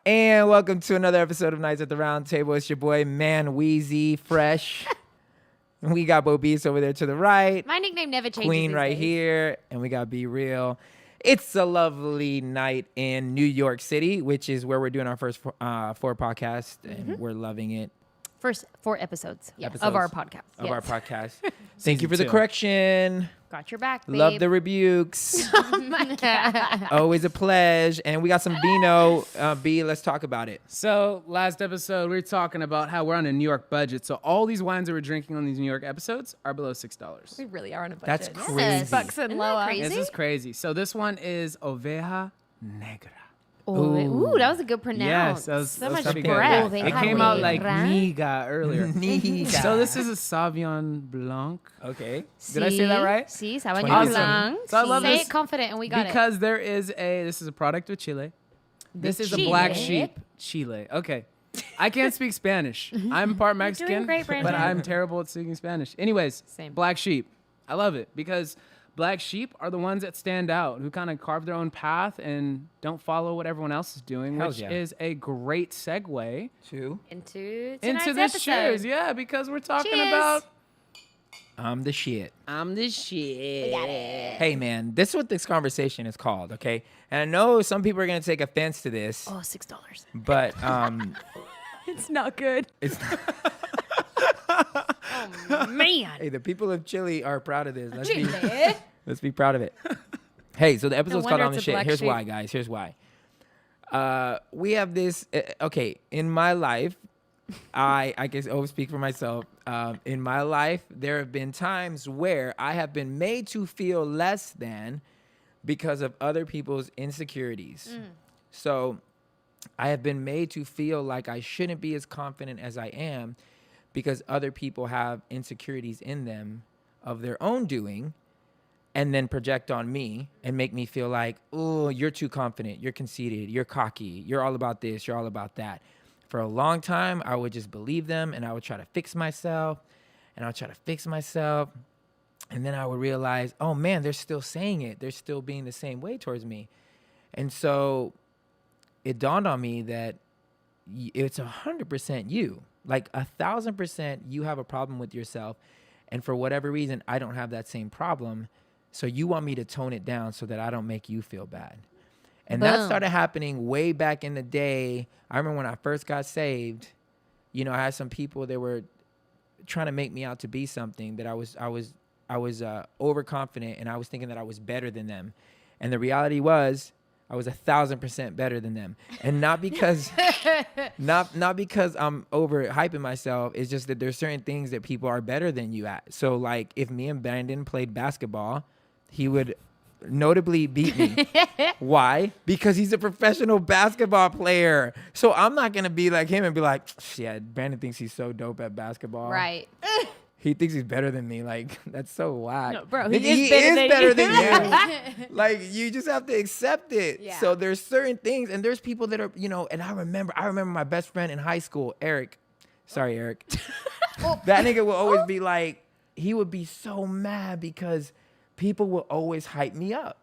And welcome to another episode of Nights at the Round Table. It's your boy, Man Wheezy Fresh. We got Bo Beast over there to the right. My nickname never changes. Queen right days. here. And we got Be Real. It's a lovely night in New York City, which is where we're doing our first four podcasts. And we're loving it. First 4 episodes, of our podcast. Of our podcast. Thank you for the correction. Got your back, babe. Love the rebukes. Oh my God. Always a pleasure. And we got some vino. B, let's talk about it. So last episode, we were talking about how we're on a New York budget. So all these wines that we're drinking on these New York episodes are below $6. We really are on a budget. That's crazy. Bucks and Isn't that lower. crazy? This is crazy. So this one is Oveja Negra. Ooh, that was a good pronounce. Yes, that was so much pretty breath. good. It came out like Niga earlier. Niga. So this is a Sauvignon Blanc. Okay. Did I say that right? Sí, Sauvignon Awesome. Blanc. So I love Say this it confident and we got because this is a product of Chile. This is a Chile? black sheep. Chile. Okay. I can't speak Spanish. I'm part Mexican, great, but Brandon. I'm terrible at speaking Spanish. Anyways, Same. black sheep. I love it because black sheep are the ones that stand out, who kind of carve their own path and don't follow what everyone else is doing, Hells which yeah. is a great segue Two. Into into this episode. cheers. Yeah, because we're talking Cheers. about I'm the shit. I'm the shit. Hey, man, this is what this conversation is called, okay? And I know some people are going to take offense to this, Oh, $6. but It's not good. it's Oh, man. hey, the people of Chile are proud of this. Chile. Let's be proud of it. Hey, so the episode's called wonder I'm the it's a shit. black Here's sheep. why, guys. Here's why. We have this. Okay, in my life, I guess always speak for myself. In my life, there have been times where I have been made to feel less than because of other people's insecurities. So I have been made to feel like I shouldn't be as confident as I am because other people have insecurities in them of their own doing and then project on me and make me feel like, oh, you're too confident, you're conceited, you're cocky, you're all about this, you're all about that. For a long time, I would just believe them and I would try to fix myself and I would try to fix myself. And then I would realize, oh man, they're still saying it. They're still being the same way towards me. And so it dawned on me that it's 100% you. Like 1,000% you have a problem with yourself. And for whatever reason, I don't have that same problem. So you want me to tone it down so that I don't make you feel bad. And that Boom. started happening way back in the day. I remember when I first got saved, you know, I had some people that were trying to make me out to be something that I was overconfident and I was thinking that I was better than them. And the reality was I was 1,000% better than them. And not because not because I'm overhyping myself. It's just that there's certain things that people are better than you at. So like if me and Brandon played basketball, he would notably beat me. Why? Because he's a professional basketball player. So I'm not going to be like him and be like, yeah, Brandon thinks he's so dope at basketball. Right. He thinks he's better than me. Like, that's so whack. No, bro, Nigga, he is better than you. Like, you just have to accept it. Yeah. So there's certain things, and there's people that are, you know, and I remember my best friend in high school, Eric. Sorry, Eric. That nigga will always be like, he would be so mad because people will always hype me up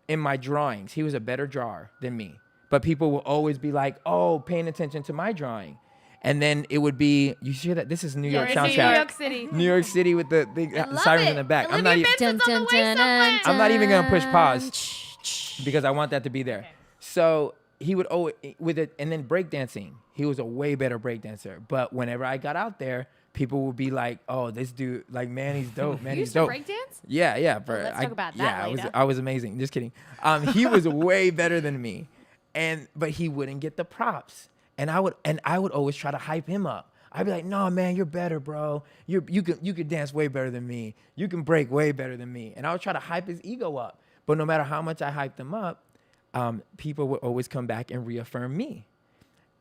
in my drawings. He was a better drawer than me. But people will always be like, oh, paying attention to my drawing. And then it would be, you hear that? This is New York We're in soundtrack. New York City. New York City with the love sirens it. in the back. Olivia I'm not, Benson's on the way somewhere. I'm not even gonna push pause because I want that to be there. So he would always with it, and then breakdancing. He was a way better breakdancer. But whenever I got out there, people would be like, "Oh, this dude, like, man, he's dope. Man, You he's used to dope." breakdance? Yeah. let's talk about that Yeah, later. I was amazing. Just kidding. He was way better than me, but he wouldn't get the props, and I would always try to hype him up. I'd be like, no, man, you're better, bro. You could dance way better than me. You can break way better than me. And I would try to hype his ego up. But no matter how much I hyped him up, people would always come back and reaffirm me.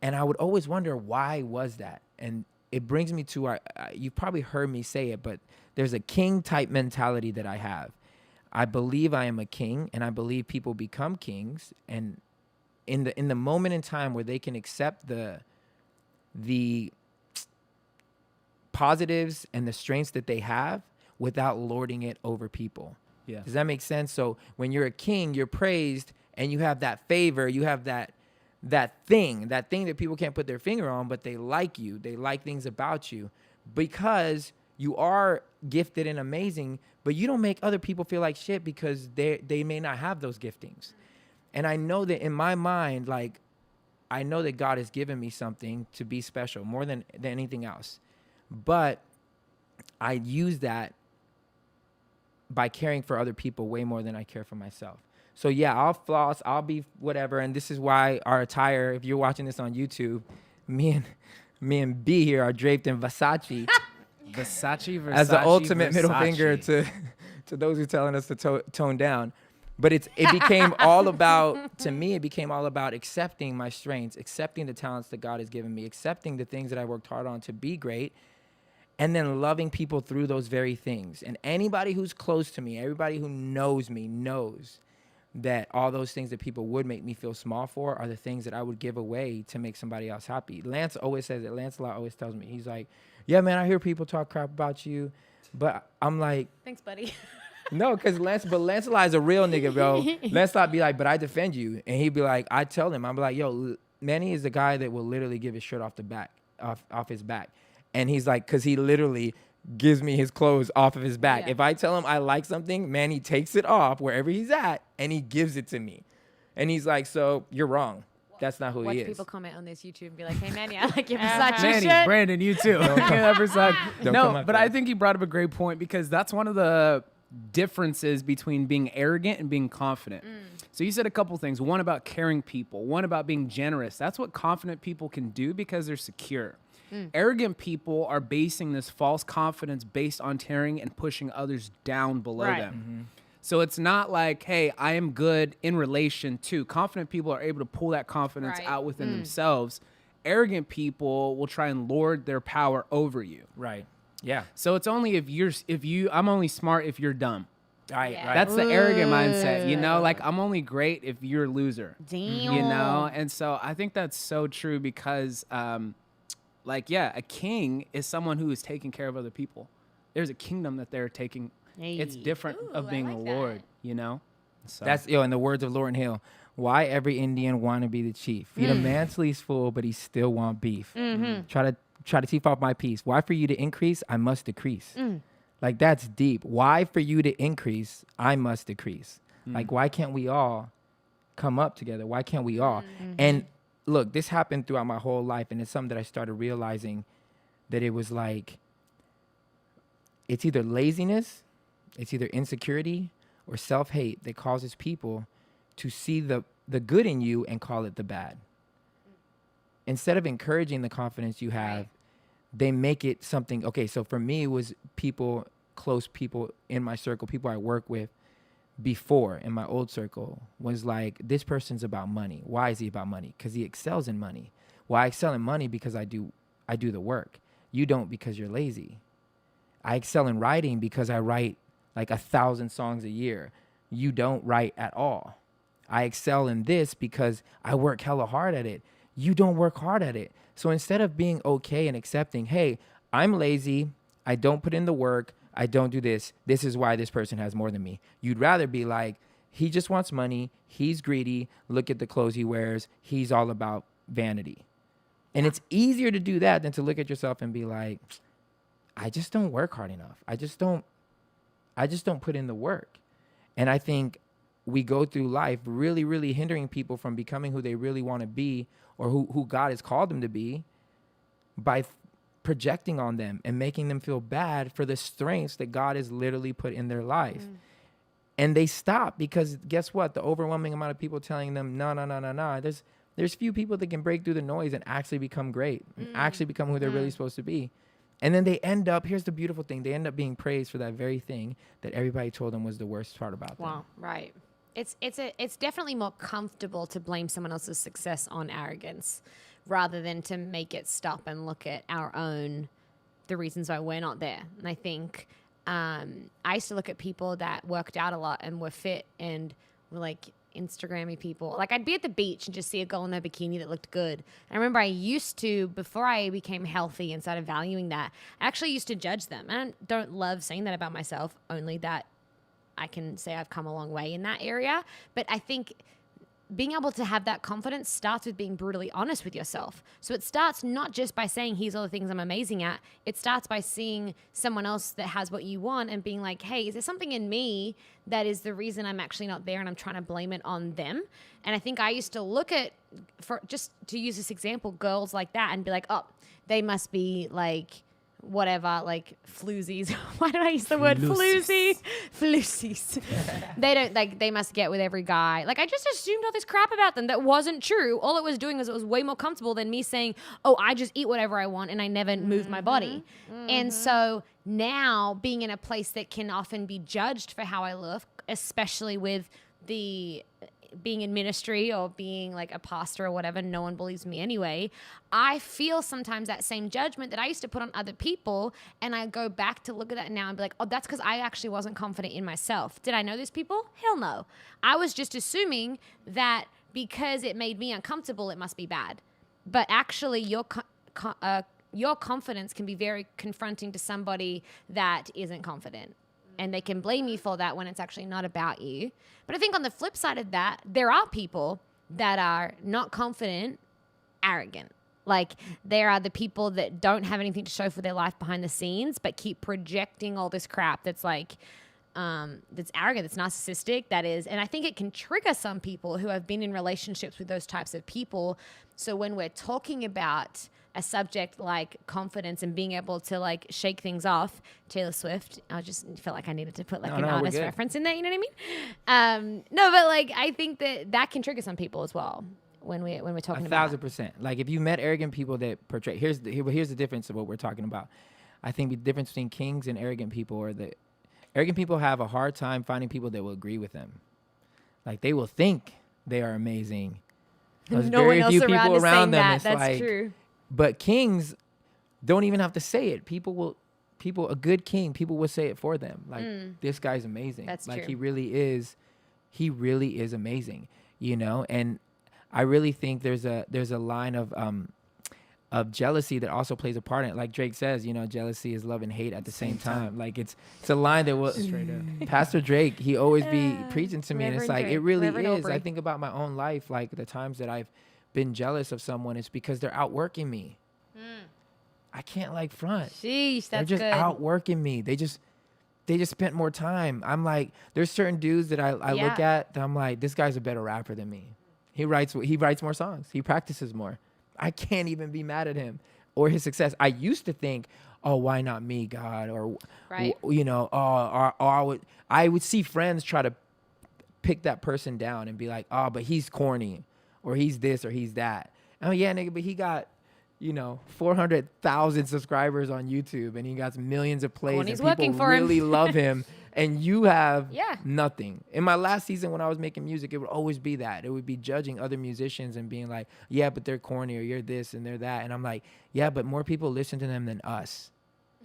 And I would always wonder, why was that? And it brings me to you've probably heard me say it, but there's a king type mentality that I have. I believe I am a king, and I believe people become kings. And in the moment in time where they can accept the positives and the strengths that they have without lording it over people. Yeah. Does that make sense? So when you're a king, you're praised and you have that favor, you have that that thing that people can't put their finger on, but they like you. They like things about you because you are gifted and amazing, but you don't make other people feel like shit because they may not have those giftings. And I know that in my mind, like, I know that God has given me something to be special more than anything else. But I use that by caring for other people way more than I care for myself. So yeah, I'll floss, I'll be whatever, and this is why our attire, if you're watching this on YouTube, me and B here are draped in Versace. Versace, As the ultimate middle Versace. finger to those who are telling us to tone down. But it became all about, to me, it became all about accepting my strengths, accepting the talents that God has given me, accepting the things that I worked hard on to be great, and then loving people through those very things. And anybody who's close to me, everybody who knows me knows that all those things that people would make me feel small for are the things that I would give away to make somebody else happy. Lance always says it. Lancelot always tells me, he's like, yeah, man, I hear people talk crap about you. But I'm like, Thanks, buddy. no, because Lancelot is a real nigga, bro. Lancelot be like, but I defend you. And he'd be like, I tell him, I'm like, yo, Manny is the guy that will literally give his shirt off his back. And he's like, because he literally gives me his clothes off of his back. Yeah. If I tell him I like something, Manny takes it off wherever he's at and he gives it to me. And he's like, so you're wrong. That's not who Watch he is. people comment on this YouTube and be like, hey, Manny, I like your Uh-huh. Versace Manny, shit. Brandon, you too. Don't come No, at but I us. think you brought up a great point because that's one of the differences between being arrogant and being confident. So you said a couple things. One about caring people. One about being generous. That's what confident people can do because they're secure. Arrogant people are basing this false confidence based on tearing and pushing others down below Right. them. So it's not like, hey, I am good in relation to. Confident people are able to pull that confidence Right. out within themselves. Arrogant people will try and lord their power over you. Right. Yeah. So it's only I'm only smart if you're dumb. Right. Yeah. Right. That's the arrogant mindset, you know? Like, I'm only great if you're a loser, Damn. you know? And so I think that's so true because, a king is someone who is taking care of other people. There's a kingdom that they're taking. It's Hey. different Ooh, of I being like a that. lord, you know? So That's, in the words of Lauryn Hill, why every Indian want to be the chief? Feed a man till he's full, but he still want beef. Try to teeth off my piece. Why for you to increase, I must decrease. Like, that's deep. Why for you to increase, I must decrease. Like, why can't we all come up together? Why can't we all? And look, this happened throughout my whole life, and it's something that I started realizing that it was like, it's either laziness, it's either insecurity, or self-hate that causes people to see the good in you and call it the bad. Instead of encouraging the confidence you have, Right. they make it something. Okay, so for me, it was people, close people in my circle, people I work with before in my old circle, was like, this person's about money. Why is he about money? Because he excels in money. Well, I excel in money because I do the work. You don't because you're lazy. I excel in writing because I write like 1,000 songs a year. You don't write at all. I excel in this because I work hella hard at it. You don't work hard at it. So instead of being okay and accepting, hey, I'm lazy, I don't put in the work, I don't do this, this is why this person has more than me. You'd rather be like, he just wants money, he's greedy, look at the clothes he wears, he's all about vanity. And it's easier to do that than to look at yourself and be like, I just don't work hard enough. I just don't put in the work. And I think we go through life really, really hindering people from becoming who they really want to be or who God has called them to be by projecting on them and making them feel bad for the strengths that God has literally put in their life. And they stop because guess what? The overwhelming amount of people telling them, no. There's few people that can break through the noise and actually become great and actually become who they're really supposed to be. And then they end up, here's the beautiful thing, they end up being praised for that very thing that everybody told them was the worst part about them. Wow. Right. It's definitely more comfortable to blame someone else's success on arrogance rather than to make it stop and look at the reasons why we're not there. And I think I used to look at people that worked out a lot and were fit and were like Instagrammy people. Like I'd be at the beach and just see a girl in their bikini that looked good. I remember I used to, before I became healthy and started valuing that, I actually used to judge them. And I don't love saying that about myself, only that I can say I've come a long way in that area. But I think being able to have that confidence starts with being brutally honest with yourself. So it starts not just by saying, here's all the things I'm amazing at. It starts by seeing someone else that has what you want and being like, hey, is there something in me that is the reason I'm actually not there, and I'm trying to blame it on them? And I think I used to look at, for just to use this example, girls like that and be like, oh, they must be like, whatever, like floozies. Why did I use the word floozy? Floozies. They don't, like, they must get with every guy. Like, I just assumed all this crap about them that wasn't true. All it was doing was it was way more comfortable than me saying, oh, I just eat whatever I want and I never move my body. And so now being in a place that can often be judged for how I look, especially with the being in ministry or being like a pastor or whatever, no one believes me anyway. I feel sometimes that same judgment that I used to put on other people, and I go back to look at that now and be like, oh, that's because I actually wasn't confident in myself. Did I know these people? Hell no. I was just assuming that because it made me uncomfortable, it must be bad. But actually, your confidence can be very confronting to somebody that isn't confident. And they can blame you for that when it's actually not about you. But I think on the flip side of that, there are people that are not confident, arrogant. Like, there are the people that don't have anything to show for their life behind the scenes, but keep projecting all this crap that's like, that's arrogant, that's narcissistic, that is. And I think it can trigger some people who have been in relationships with those types of people. So when we're talking about a subject like confidence and being able to like shake things off, Taylor Swift, I just felt like I needed to put like an artist reference in there, you know what I mean? No, but like, I think that can trigger some people as well when we're talking about 1,000%. Like, if you met arrogant people that portray, here's the difference of what we're talking about. I think the difference between kings and arrogant people are that arrogant people have a hard time finding people that will agree with them. Like, they will think they are amazing. There's no one else around is saying that. It's That's like, true. But kings don't even have to say it. A good king, people will say it for them. Like, this guy's amazing. That's like, true. he really is amazing, you know? And I really think there's a line of jealousy that also plays a part in it. Like Drake says, you know, jealousy is love and hate at the same time. Like, it's a line that will, Straight up. Pastor Drake, he always be preaching to me. And it's Reverend like, it Drake, really Reverend is. Aubrey. I think about my own life, like the times that I've been jealous of someone, it's because they're outworking me. I can't like front. Sheesh, They're that's just good. outworking me. They just spent more time. I'm like, there's certain dudes that I look at that I'm like, this guy's a better rapper than me. He writes more songs. He practices more. I can't even be mad at him or his success. I used to think, oh, why not me, God? Or, Right. you know, or I would see friends try to pick that person down and be like, oh, but he's corny, or he's this, or he's that. Oh yeah, nigga, but he got, you know, 400,000 subscribers on YouTube, and he got millions of plays, Corny's and people working for him. really love him. And you have Yeah. nothing. In my last season, when I was making music, it would always be that. It would be judging other musicians and being like, yeah, but they're corny, or you're this and they're that. And I'm like, yeah, but more people listen to them than us.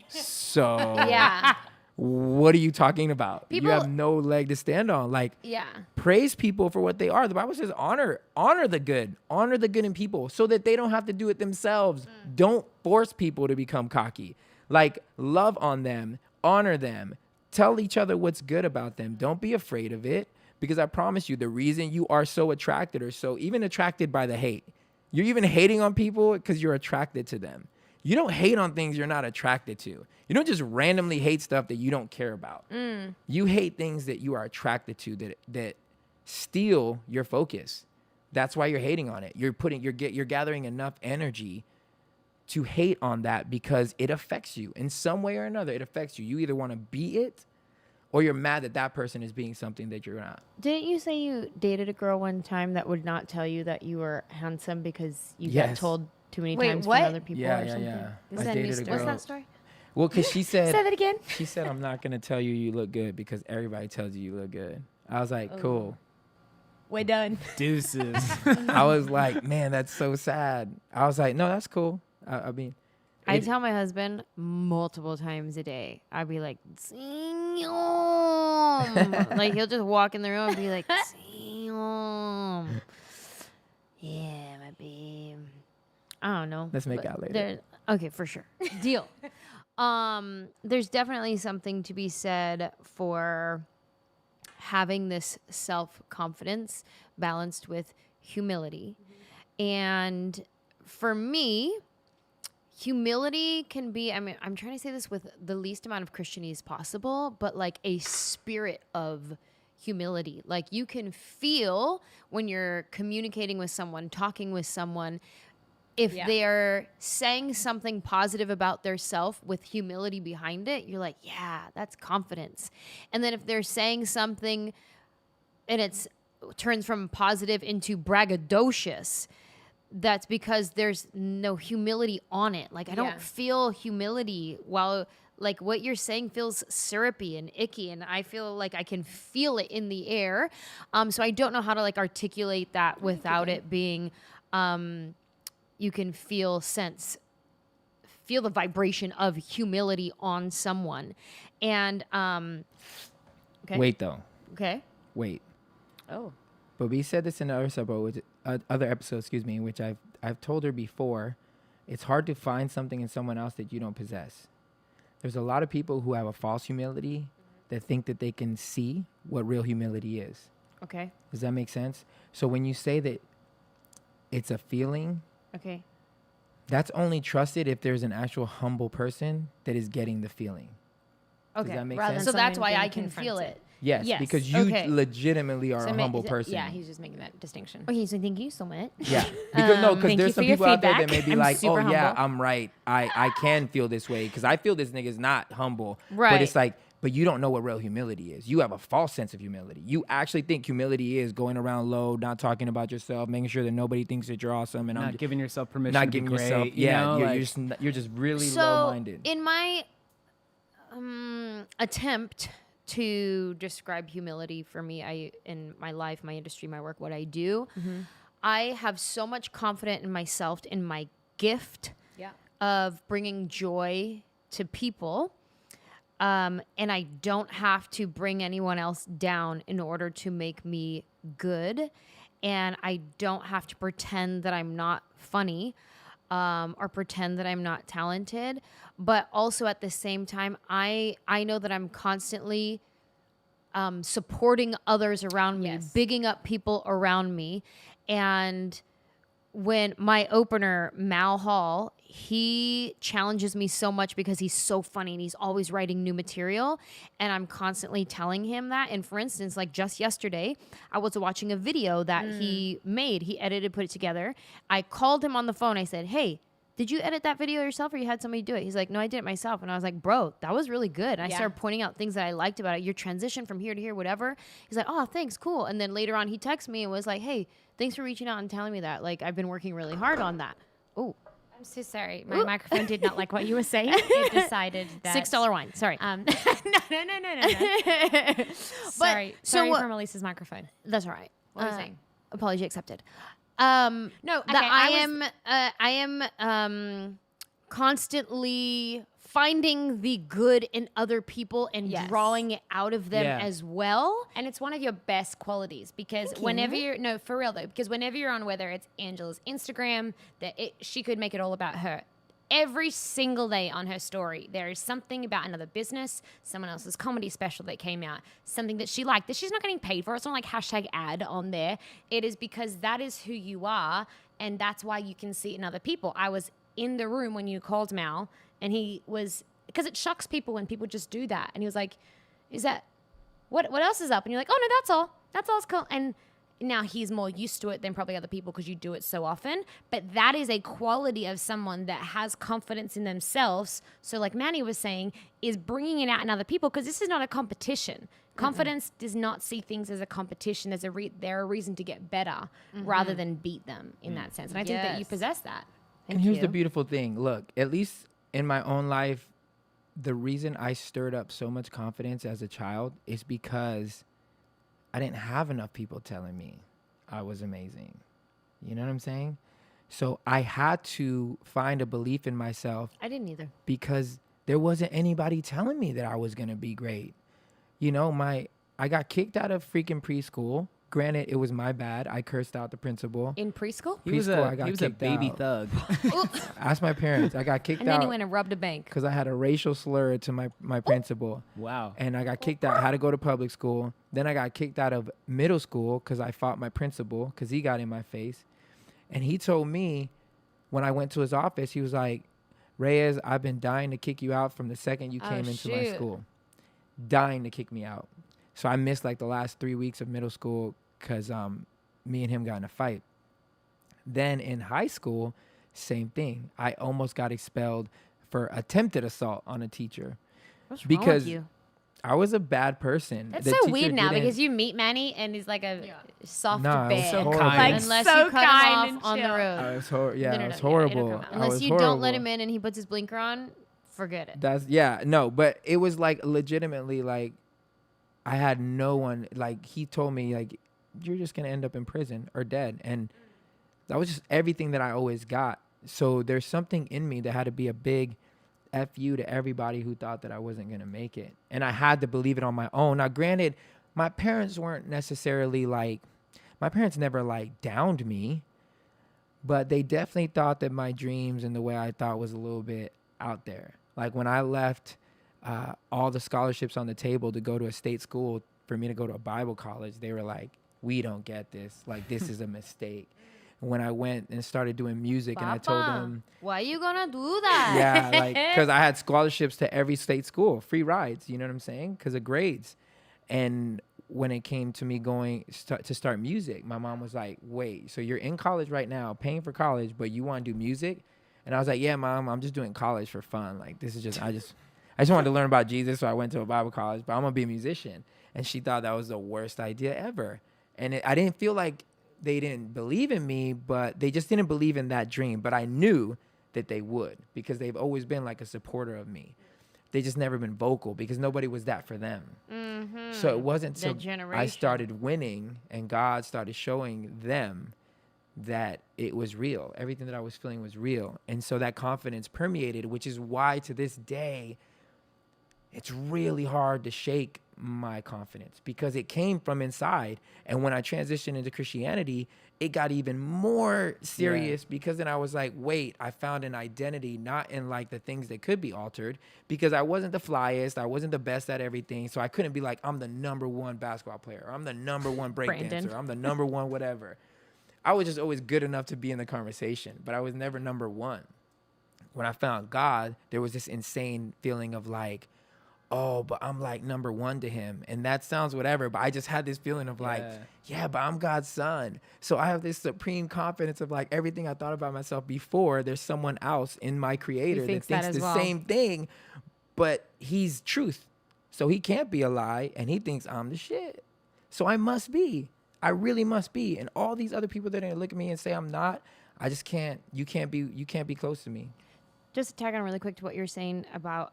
So Yeah. what are you talking about? People- You have no leg to stand on. Like, Yeah. praise people for what they are. The Bible says honor the good in people, so that they don't have to do it themselves. Don't force people to become cocky. Like, love on them, honor them, tell each other what's good about them. Don't be afraid of it, because I promise you, the reason you are so attracted, or so even attracted by the hate, you're even hating on people because you're attracted to them. You don't hate on things you're not attracted to. You don't just randomly hate stuff that you don't care about. You hate things that you are attracted to, that steal your focus. That's why you're hating on it. You're gathering enough energy to hate on that because it affects you in some way or another. It affects you. You either want to be it, or you're mad that that person is being something that you're not. Didn't you say you dated a girl one time that would not tell you that you were handsome because you got Yes. told too many Wait, times what? from other people Yeah, or yeah, something? yeah. Is I that dated new a story? girl. What's that story? Well, because she said, Say that again. she said, I'm not going to tell you you look good because everybody tells you look good. I was like, cool. We're done. Deuces. I was like, man, that's so sad. I was like, no, that's cool. I mean, I tell my husband multiple times a day. I'd be like, "Damn." Like, he'll just walk in the room and be like, "Damn." Yeah, my babe. I don't know. Let's make but out later. Okay, for sure. Deal. There's definitely something to be said for having this self-confidence balanced with humility. And for me, humility can be, I mean, I'm trying to say this with the least amount of Christianese possible, but like a spirit of humility. Like you can feel when you're communicating with someone, talking with someone, if they're saying something positive about their self with humility behind it, you're like, yeah, that's confidence. And then if they're saying something and it's turns from positive into braggadocious, that's because there's no humility on it. Like I don't feel humility while like what you're saying feels syrupy and icky, and I feel like I can feel it in the air. So I don't know how to like articulate that without it being you can feel the vibration of humility on someone. And okay. Wait though. Okay. Wait. Oh. But we said this in other episode, excuse me, which I've told her before. It's hard to find something in someone else that you don't possess. There's a lot of people who have a false humility that think that they can see what real humility is. Okay. Does that make sense? So when you say that it's a feeling, Okay. that's only trusted if there's an actual humble person that is getting the feeling. Okay. Does that make Rather sense? than So that's someone why being I can feel confronted. it. Yes, Yes. because you Okay. legitimately are So a humble person. Yeah, he's just making that distinction. Okay, so thank you so much. Yeah, because thank there's you some for your people out there that feedback. may be I'm like, oh super yeah, humble. I'm right. I can feel this way because I feel this nigga's not humble. But Right. it's like, but you don't know what real humility is. You have a false sense of humility. You actually think humility is going around low, not talking about yourself, making sure that nobody thinks that you're awesome, and Not giving yourself permission not to giving be great, yourself. you Yeah, know, you're just really So low-minded. in my attempt to describe humility for me, in my life, my industry, my work, what I do, I have so much confidence in myself, in my gift of bringing joy to people. And I don't have to bring anyone else down in order to make me good. And I don't have to pretend that I'm not funny or pretend that I'm not talented. But also at the same time, I know that I'm constantly supporting others around me, bigging up people around me. And when my opener, Mal Hall, he challenges me so much because he's so funny and he's always writing new material. And I'm constantly telling him that. And for instance, like just yesterday, I was watching a video that he made. He edited, put it together. I called him on the phone. I said, hey, did you edit that video yourself or you had somebody do it? He's like, no, I did it myself. And I was like, bro, that was really good. And I started pointing out things that I liked about it. Your transition from here to here, whatever. He's like, oh, thanks, cool. And then later on, he texted me and was like, hey, thanks for reaching out and telling me that. Like, I've been working really hard on that. Oh, I'm so sorry. My microphone did not like what you were saying. It decided that $6 wine. Sorry. no. But Sorry so from Elise's microphone. that's all right. What were you saying? Apology accepted. No, That okay, I am constantly finding the good in other people and drawing it out of them as well. and it's one of your best qualities because whenever you're for real though, because whenever you're on, whether it's Angela's Instagram, she could make it all about her. Every single day on her story, there is something about another business, someone else's comedy special that came out, something that she liked that she's not getting paid for. It's not like hashtag ad on there. It is because that is who you are, and that's why you can see it in other people. I was in the room when you called Mal, and he was, because it shocks people when people just do that. And he was like, is that, what else is up? And you're like, oh, no, that's all. That's all. Cool. And now he's more used to it than probably other people because you do it so often. But that is a quality of someone that has confidence in themselves. So like Manny was saying, is bringing it out in other people because this is not a competition. Confidence does not see things as a competition. They're a reason to get better rather than beat them in that sense. And I think that you possess that. And here's the beautiful thing. Look, at least in my own life, the reason I stirred up so much confidence as a child is because I didn't have enough people telling me I was amazing. You know what I'm saying? So I had to find a belief in myself. I didn't either. Because there wasn't anybody telling me that I was going to be great. You know, I got kicked out of freaking preschool Granted, it was my bad. I cursed out the principal. In preschool? He was Preschool, I got a kicked baby out. thug. Ask my parents. I got kicked And then he out went and robbed a bank. because I had a racial slur to my principal. Wow. And I got kicked out. I had to go to public school. Then I got kicked out of middle school because I fought my principal because he got in my face. And he told me when I went to his office, he was like, Reyes, I've been dying to kick you out from the second you came into my shoot. school. Dying to kick me out. So I missed like the last 3 weeks of middle school because me and him got in a fight. Then in high school, same thing. I almost got expelled for attempted assault on a teacher. What's wrong Because with you? I was a bad person. That's The so teacher weird now didn't- because you meet Manny and he's like a soft Nah, it was bear. so horrible. Like Unless so you cut kind him and off on the chill. road. I was hor- yeah, No, it was no, yeah, it'll horrible. come out. I Unless was you don't let horrible. him in and he puts his blinker on, forget it. That's no, but it was like legitimately like I had no one. Like he told me like you're just gonna end up in prison or dead, and that was just everything that I always got. So there's something in me that had to be a big F you to everybody who thought that I wasn't gonna make it, and I had to believe it on my own. Now, granted, my parents weren't necessarily like my parents never like downed me, but they definitely thought that my dreams and the way I thought was a little bit out there. Like when I left all the scholarships on the table to go to a state school for me to go to a Bible college, they were like, we don't get this. Like, this is a mistake. When I went and started doing music and I told Papa, them, why you gonna do that? yeah, like, because I had scholarships to every state school, free rides, you know what I'm saying? Because of grades. And when it came to me going to start music, my mom was like, wait, so you're in college right now, paying for college, but you want to do music? And I was like, yeah, Mom, I'm just doing college for fun. Like, this is just, I just wanted to learn about Jesus, so I went to a Bible college, but I'm going to be a musician. And she thought that was the worst idea ever. And I didn't feel like they didn't believe in me, but they just didn't believe in that dream. But I knew that they would because they've always been like a supporter of me. They just never been vocal because nobody was that for them. Mm-hmm. So it wasn't The until I generation. started winning and God started showing them that it was real. Everything that I was feeling was real. And so that confidence permeated, which is why to this day, it's really hard to shake my confidence because it came from inside. And when I transitioned into Christianity, it got even more serious because then I was like, wait, I found an identity not in like the things that could be altered because I wasn't the flyest. I wasn't the best at everything. So I couldn't be like, I'm the #1 basketball player. Or I'm the #1 breakdancer. I'm the #1 whatever. I was just always good enough to be in the conversation, but I was never #1. When I found God, there was this insane feeling of like, oh, but I'm like #1 to him. And that sounds whatever, but I just had this feeling of like, yeah, but I'm God's son. So I have this supreme confidence of like everything I thought about myself before, there's someone else in my creator that thinks that thinks as the well. same thing, but he's truth. So he can't be a lie and he thinks I'm the shit. So I must be. I really must be. And all these other people that are gonna look at me and say I'm not, I just can't, you can't be close to me. Just to tag on really quick to what you're saying about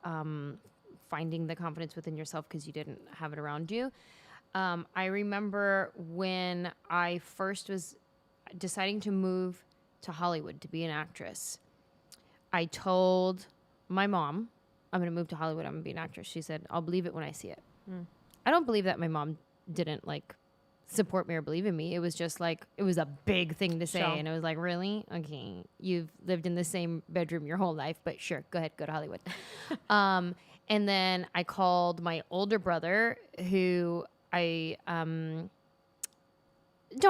finding the confidence within yourself because you didn't have it around you. I remember when I first was deciding to move to Hollywood to be an actress, I told my mom, I'm going to move to Hollywood. I'm going to be an actress. She said, I'll believe it when I see it. I don't believe that my mom didn't like support me or believe in me. It was just like, it was a big thing to say. Sure. And it was like, really? Okay. You've lived in the same bedroom your whole life, but sure, go ahead, go to Hollywood. And then I called my older brother, who I don't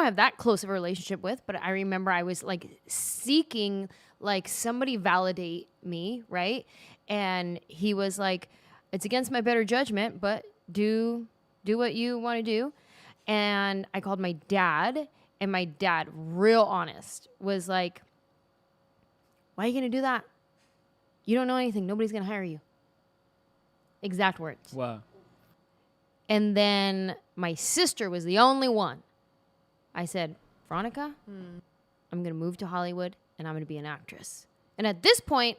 have that close of a relationship with, but I remember I was like seeking like somebody validate me, right? And he was like, it's against my better judgment, but do what you want to do. And I called my dad, and my dad, real honest, was like, why are you going to do that? You don't know anything. Nobody's going to hire you. Exact words. Wow. And then my sister was the only one. I said, Veronica, I'm going to move to Hollywood and I'm going to be an actress. And at this point,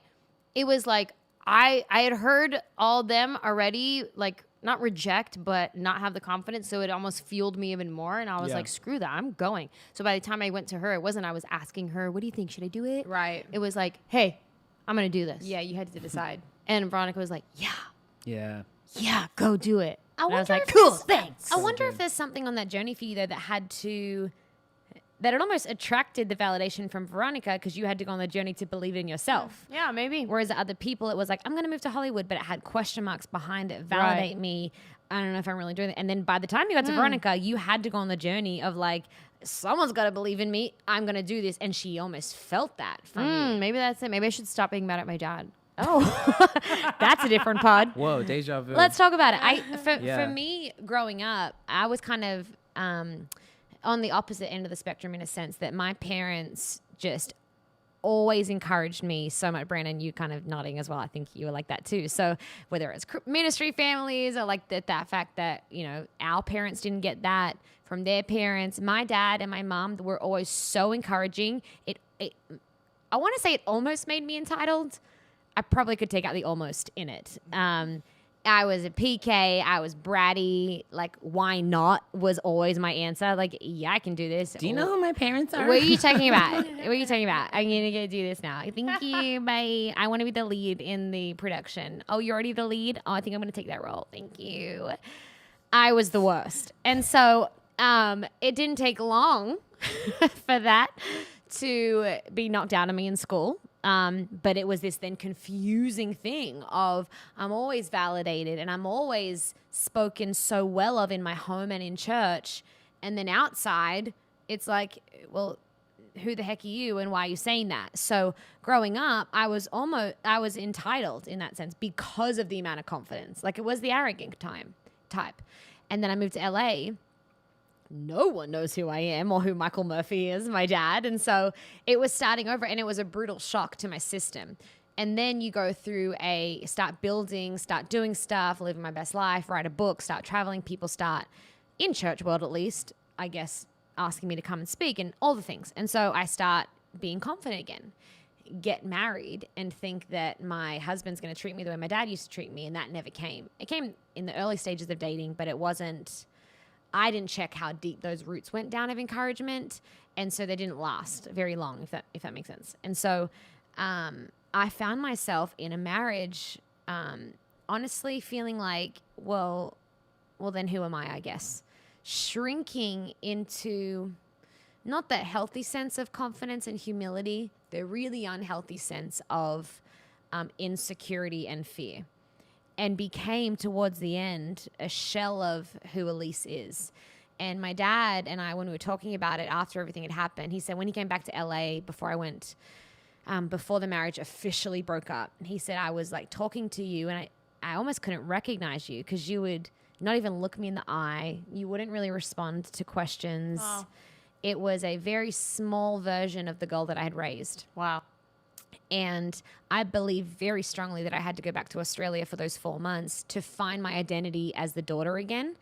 it was like I had heard all them already, like not reject, but not have the confidence. So it almost fueled me even more. And I was like, screw that, I'm going. So by the time I went to her, it wasn't I was asking her, what do you think? Should I do it? Right. It was like, hey, I'm going to do this. Yeah, you had to decide. And Veronica was like, yeah, Yeah. go do it. I And I was wonder like, if cool, there's- thanks. I wonder if there's something on that journey for you though that it almost attracted the validation from Veronica because you had to go on the journey to believe in yourself. Yeah, maybe. Whereas other people, it was like, I'm going to move to Hollywood, but it had question marks behind it, validate me. I don't know if I'm really doing it. And then by the time you got to Veronica, you had to go on the journey of like, someone's got to believe in me. I'm going to do this. And she almost felt that from you. Maybe that's it. Maybe I should stop being mad at my dad. Oh, that's a different pod. Whoa, deja vu. Let's talk about it. Yeah. For me, growing up, I was kind of on the opposite end of the spectrum in a sense that my parents just always encouraged me so much. Brandon, you kind of nodding as well. I think you were like that too. So whether it's ministry families or like that fact that, you know, our parents didn't get that from their parents, my dad and my mom were always so encouraging. I want to say it almost made me entitled. I probably could take out the almost in it. I was a PK. I was bratty. Like, why not was always my answer. Like, yeah, I can do this. Do you know who my parents are? What are you talking about? What are you talking about? I'm going to go do this now. Thank you. Bye. I want to be the lead in the production. Oh, you're already the lead? Oh, I think I'm going to take that role. Thank you. I was the worst. And so it didn't take long for that to be knocked out of me in school. But it was this then confusing thing of I'm always validated and I'm always spoken so well of in my home and in church. And then outside, it's like, well, who the heck are you and why are you saying that? So growing up, I was entitled in that sense because of the amount of confidence. Like it was the arrogant type. And then I moved to LA. No one knows who I am or who Michael Murphy is, my dad. And so it was starting over and it was a brutal shock to my system. And then you go through start building, start doing stuff, living my best life, write a book, start traveling. People start, in church world at least, I guess, asking me to come and speak and all the things. And so I start being confident again, get married and think that my husband's going to treat me the way my dad used to treat me. And that never came. It came in the early stages of dating, but it wasn't. I didn't check how deep those roots went down of encouragement, and so they didn't last very long, if that makes sense. And so I found myself in a marriage, honestly feeling like, well, then who am I guess? Shrinking into not that healthy sense of confidence and humility, the really unhealthy sense of insecurity and fear. And became, towards the end, a shell of who ELYSE is. And my dad and I, when we were talking about it after everything had happened, he said when he came back to LA before I went, before the marriage officially broke up, he said, I was like talking to you and I almost couldn't recognize you because you would not even look me in the eye. You wouldn't really respond to questions. Wow. It was a very small version of the girl that I had raised. Wow. And I believe very strongly that I had to go back to Australia for those 4 months to find my identity as the daughter again.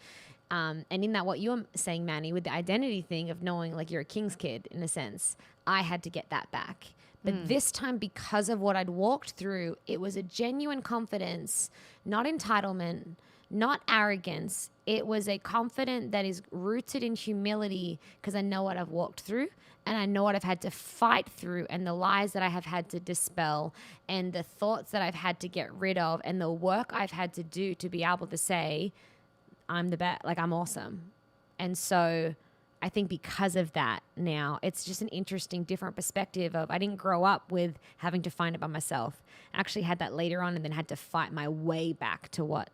And in that, what you were saying, Manny, with the identity thing of knowing like you're a king's kid, in a sense, I had to get that back. But this time, because of what I'd walked through, it was a genuine confidence, not entitlement, not arrogance. It was a confidence that is rooted in humility because I know what I've walked through. And I know what I've had to fight through and the lies that I have had to dispel and the thoughts that I've had to get rid of and the work I've had to do to be able to say, I'm the best, like I'm awesome. And so I think because of that now, it's just an interesting, different perspective of I didn't grow up with having to find it by myself. I actually had that later on and then had to fight my way back to what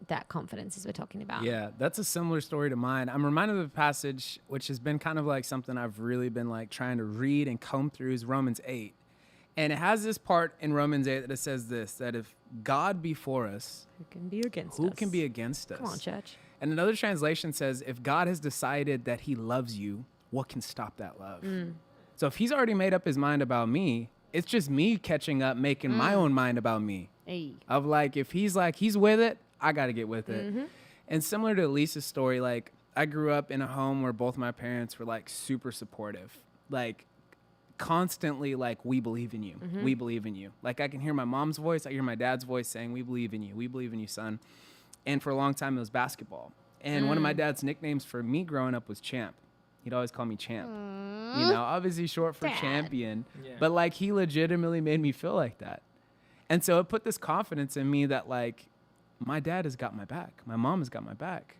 that confidence is we're talking about. Yeah, that's a similar story to mine. I'm reminded of a passage which has been kind of like something I've really been like trying to read and comb through is Romans 8. And it has this part in Romans 8 that it says this, that if God be for us, Who can be against us? who can be against us? Come on, church. And another translation says, if God has decided that he loves you, what can stop that love? So if he's already made up his mind about me, it's just me catching up, making my own mind about me. Hey. Of like, if he's like, he's with it, I got to get with it. And similar to Elise's story, like I grew up in a home where both my parents were like super supportive, like constantly like, we believe in you. We believe in you. Like I can hear my mom's voice. I hear my dad's voice saying, we believe in you. We believe in you, son. And for a long time, it was basketball. And one of my dad's nicknames for me growing up was Champ. He'd always call me Champ. You know, obviously short for champion. Yeah. But like he legitimately made me feel like that. And so it put this confidence in me that like, my dad has got my back. My mom has got my back.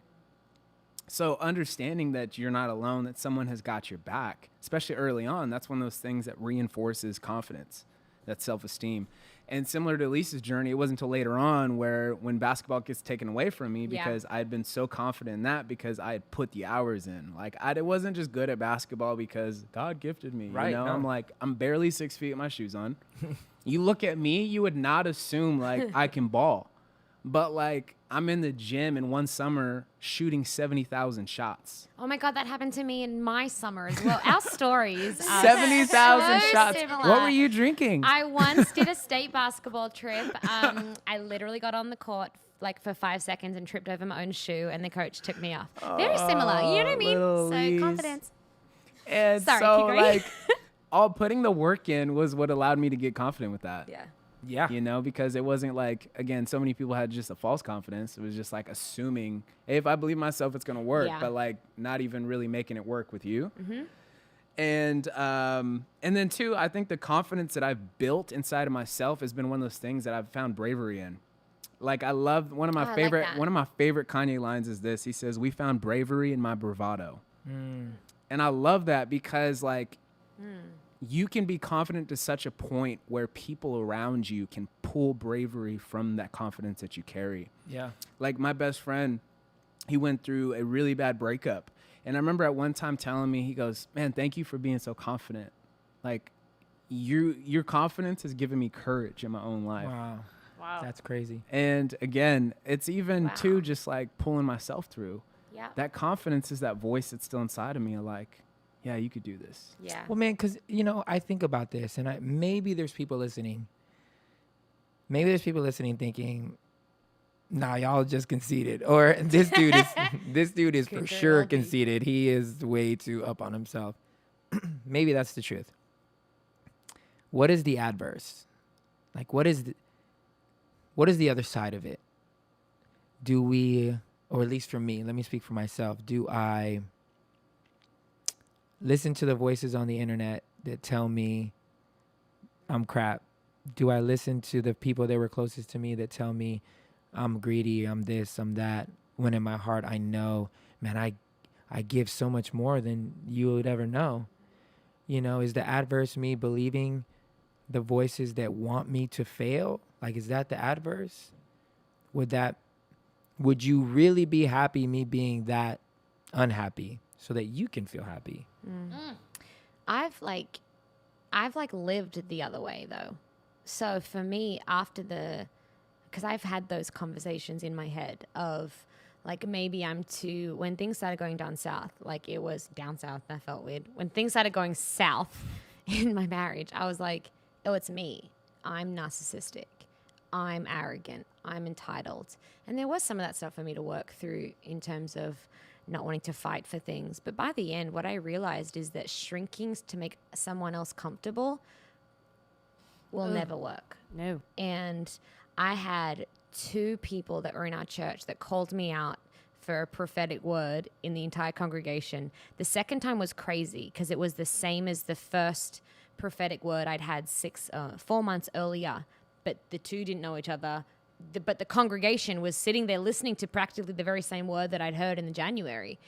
So understanding that you're not alone, that someone has got your back, especially early on, that's one of those things that reinforces confidence, that self-esteem. And similar to Elise's journey, it wasn't until later on where when basketball gets taken away from me, because I had been so confident in that because I had put the hours in. Like, I wasn't just good at basketball because God gifted me. Right, You know, no. I'm like, I'm barely 6 feet with my shoes on. You look at me, you would not assume like I can ball. But like, I'm in the gym in one summer shooting 70,000 shots. Oh my God, that happened to me in my summer as well. Our stories are 70,000 so shots. similar. What were you drinking? I once did a state basketball trip. I literally got on the court like for 5 seconds and tripped over my own shoe, and the coach took me off. Very similar. You know what I mean? little So Elise. confidence. And Sorry, so keep going. like, all putting the work in was what allowed me to get confident with that. Yeah. Yeah. You know, because it wasn't like, again, so many people had just a false confidence. It was just like assuming, hey, if I believe myself, it's going to work, Yeah. but like not even really making it work with you. And then too, I think the confidence that I've built inside of myself has been one of those things that I've found bravery in. Like, I love one of my I like favorite Kanye lines is this. He says, "We found bravery in my bravado." And I love that because like, you can be confident to such a point where people around you can pull bravery from that confidence that you carry. Yeah. Like my best friend, he went through a really bad breakup. And I remember at one time telling me, he goes, "Man, thank you for being so confident. Like your confidence has given me courage in my own life." Wow. Wow. That's crazy. And again, it's even Wow. too just like pulling myself through. Yeah. That confidence is that voice that's still inside of me. Like, yeah, you could do this. Yeah. Well, man, because, you know, I think about this, and maybe there's people listening. Maybe there's people listening thinking, nah, y'all just conceited. Or this dude is for sure conceited. He is way too up on himself. Maybe that's the truth. What is the adverse? Like, what is the other side of it? Do we, or at least for me, let me speak for myself, do I listen to the voices on the internet that tell me I'm crap? Do I listen to the people that were closest to me that tell me I'm greedy, I'm this, I'm that, when in my heart I know, man, I give so much more than you would ever know? You know, is the adverse me believing the voices that want me to fail? Like, is that the adverse? Would you really be happy me being that unhappy so that you can feel happy? I've lived the other way though. So for me, because I've had those conversations in my head of like, maybe when things started going down south, like it was down south, that felt weird. When things started going south in my marriage, I was like, oh, it's me. I'm narcissistic. I'm arrogant. I'm entitled. And there was some of that stuff for me to work through in terms of not wanting to fight for things. But by the end, what I realized is that shrinking to make someone else comfortable will never work. No. And I had 2 people that were in our church that called me out for a prophetic word in the entire congregation. The second time was crazy because it was the same as the first prophetic word I'd had 4 months earlier, but the 2 didn't know each other. But the congregation was sitting there listening to practically the very same word that I'd heard in the January.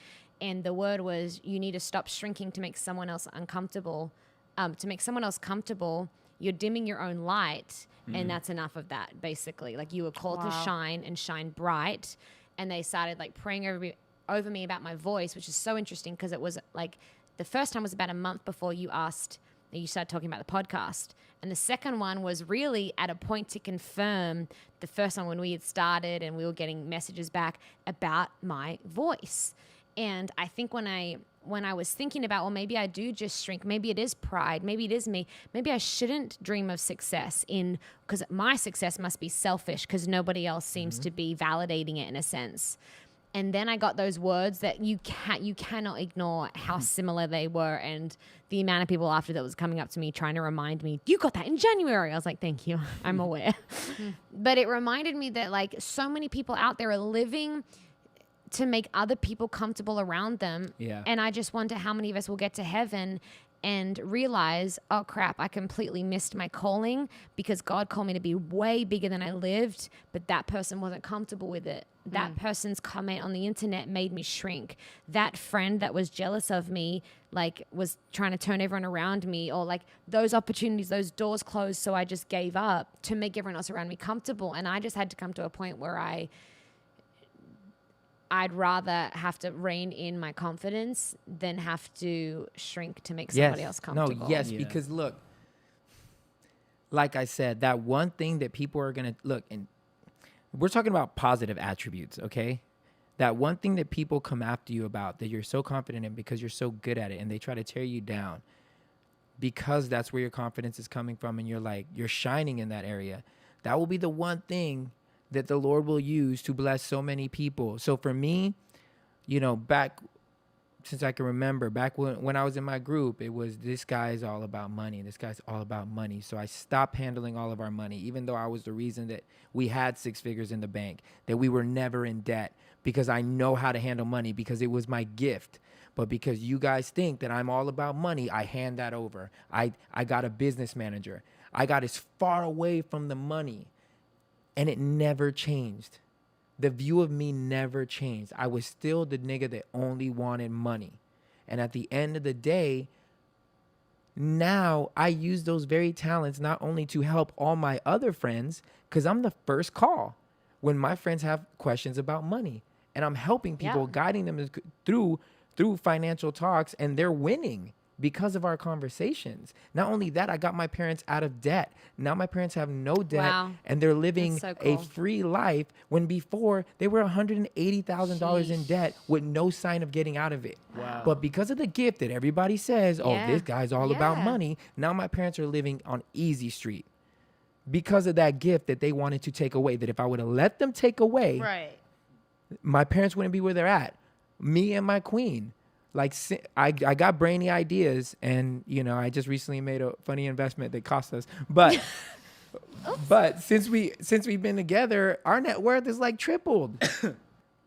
And the word was, you need to stop shrinking to make someone else uncomfortable. To make someone else comfortable, you're dimming your own light. And that's enough of that, basically. Like, you were called to shine and shine bright. And they started like praying over me about my voice, which is so interesting because it was like the first time was about a month before you started talking about the podcast. And the second one was really at a point to confirm the first one when we had started and we were getting messages back about my voice. And I think when I was thinking about, well, maybe I do just shrink, maybe it is pride, maybe it is me, maybe I shouldn't dream of success because my success must be selfish because nobody else seems to be validating it in a sense. And then I got those words that you cannot ignore how similar they were, and the amount of people after that was coming up to me trying to remind me, you got that in January. I was like, thank you, I'm aware. But it reminded me that like so many people out there are living to make other people comfortable around them. Yeah. And I just wonder how many of us will get to heaven and realize, oh crap, I completely missed my calling because God called me to be way bigger than I lived, but that person wasn't comfortable with it. That person's comment on the internet made me shrink. That friend that was jealous of me, like, was trying to turn everyone around me, or like those opportunities, those doors closed, so I just gave up to make everyone else around me comfortable. And I just had to come to a point where I'd rather have to rein in my confidence than have to shrink to make somebody else comfortable. No, yes, because look, like I said, that one thing that people are going to look, and we're talking about positive attributes, okay? That one thing that people come after you about that you're so confident in because you're so good at it, and they try to tear you down because that's where your confidence is coming from, and you're shining in that area. That will be the one thing that the Lord will use to bless so many people. So for me, back since I can remember, back when I was in my group, it was, this guy is all about money. This guy's all about money. So I stopped handling all of our money, even though I was the reason that we had 6 figures in the bank, that we were never in debt, because I know how to handle money, because it was my gift. But because you guys think that I'm all about money, I hand that over. I got a business manager. I got as far away from the money, and it never changed. The view of me never changed. I was still the nigga that only wanted money. And at the end of the day, now I use those very talents not only to help all my other friends, because I'm the first call when my friends have questions about money. And I'm helping people, guiding them through financial talks, and they're winning because of our conversations. Not only that, I got my parents out of debt. Now my parents have no debt, and they're living a free life, when before they were $180,000 in debt with no sign of getting out of it. Wow. But because of the gift that everybody says, oh, this guy's all about money, now my parents are living on easy street because of that gift that they wanted to take away, that if I would have let them take away, my parents wouldn't be where they're at. Me and my queen. Like, I got brainy ideas, and I just recently made a funny investment that cost us, but since we've been together, our net worth is like tripled.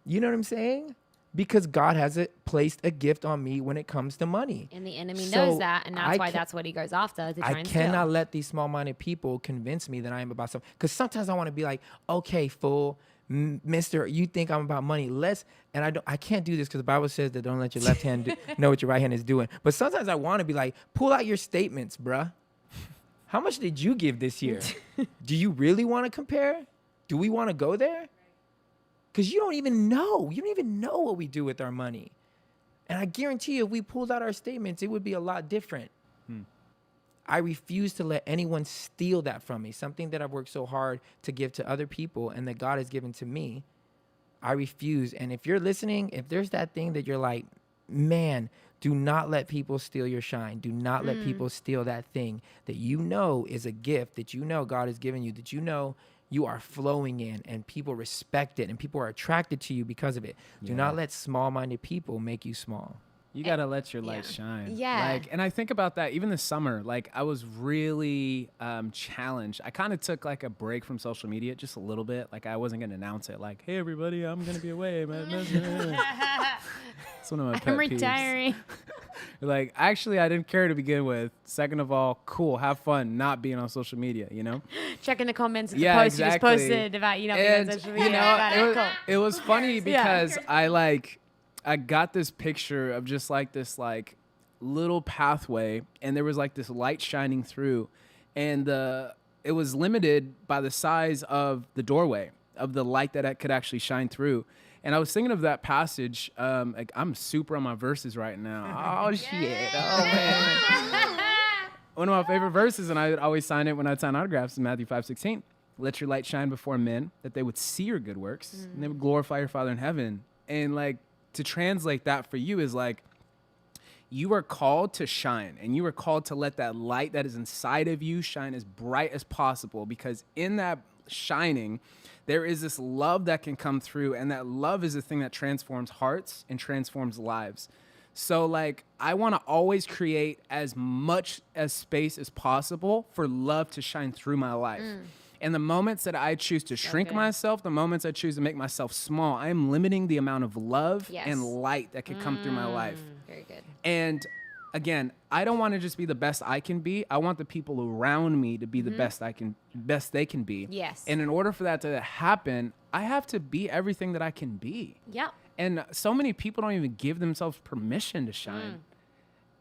You know what I'm saying? Because God has placed a gift on me when it comes to money, and the enemy knows that, and that's why that's what he goes after, to try I and cannot steal. let these small-minded people convince me that I am about something. Because sometimes I want to be like, okay, fool, Mister, you think I'm about money? I can't do this because the Bible says that don't let your left hand know what your right hand is doing. But sometimes I want to be like, pull out your statements, bruh. How much did you give this year? Do you really want to compare? Do we want to go there? Because you don't even know. You don't even know what we do with our money. And I guarantee you, if we pulled out our statements, it would be a lot different. I refuse to let anyone steal that from me. Something that I've worked so hard to give to other people and that God has given to me, I refuse. And if you're listening, if there's that thing that you're like, man, do not let people steal your shine. Do not let people steal that thing that is a gift, that God has given you, that you are flowing in, and people respect it, and people are attracted to you because of it. Do not let small-minded people make you small. You got to let your light shine. Yeah. And I think about that even this summer. I was really challenged. I kind of took a break from social media just a little bit. I wasn't going to announce it. Hey, everybody, I'm going to be away. It's one of my pet I'm retiring. peeves. Actually, I didn't care to begin with. Second of all, cool, have fun not being on social media, Checking the comments of the post you just posted about, being on social media. It was funny because I got this picture of just this little pathway, and there was this light shining through, and it was limited by the size of the doorway of the light that it could actually shine through. And I was thinking of that passage. I'm super on my verses right now. Oh shit! Oh man! One of my favorite verses, and I would always sign it when I'd sign autographs, is Matthew 5:16. Let your light shine before men, that they would see your good works, and they would glorify your Father in heaven. And to translate that for you is you are called to shine, and you are called to let that light that is inside of you shine as bright as possible, because in that shining, there is this love that can come through, and that love is the thing that transforms hearts and transforms lives. So I want to always create as much as space as possible for love to shine through my life. And the moments that I choose to shrink myself, the moments I choose to make myself small, I am limiting the amount of love and light that can come through my life. Very good. And again, I don't want to just be the best I can be. I want the people around me to be the best they can be. Yes. And in order for that to happen, I have to be everything that I can be. Yep. And so many people don't even give themselves permission to shine.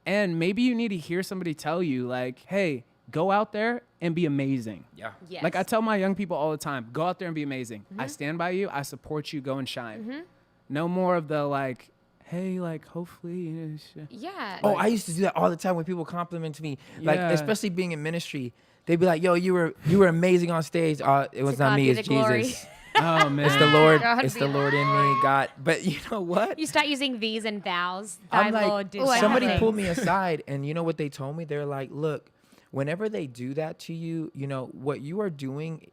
And maybe you need to hear somebody tell you, like, hey, go out there and be amazing. Yeah. Yes. Like I tell my young people all the time, go out there and be amazing. I stand by you. I support you. Go and shine. No more of the like, hey, like, hopefully. You know, Yeah. Oh, I used to do that all the time when people compliment me, like Yeah. especially being in ministry. They'd be like, "Yo, you were amazing on stage." It was To not God me, be it's the glory. Jesus. oh, man. It's the Lord. God It's be the the Lord in me, God. But you know what? You start using these and thous. Thy I'm like, Lord did somebody something. pulled me aside, and you know what they told me? They're like, "Look, whenever they do that to you, you know what you are doing,